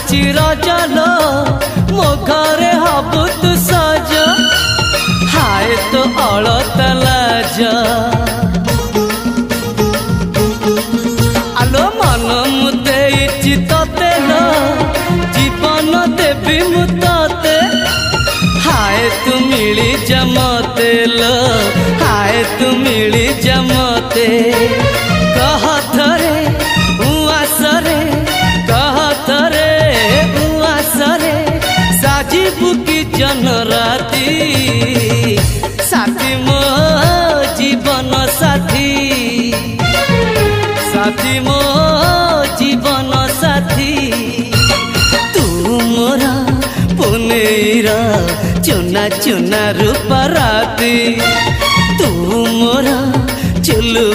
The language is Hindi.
आसुची रजलो मो घरे हबु तू सज हाय तो अलता लाज आलो मन मुते तते लो जीवन देवी मुते हाय तू मिली जमते लो हाय तू मिली जमते कह थरे उआसरे कह थरे उआसरे साजिबु की जन राती साथी मो जीवन साथी साथी मो जीवन साथी तू मोरा पुनेरा चुना चुना रूप राती तू मोरा चुलु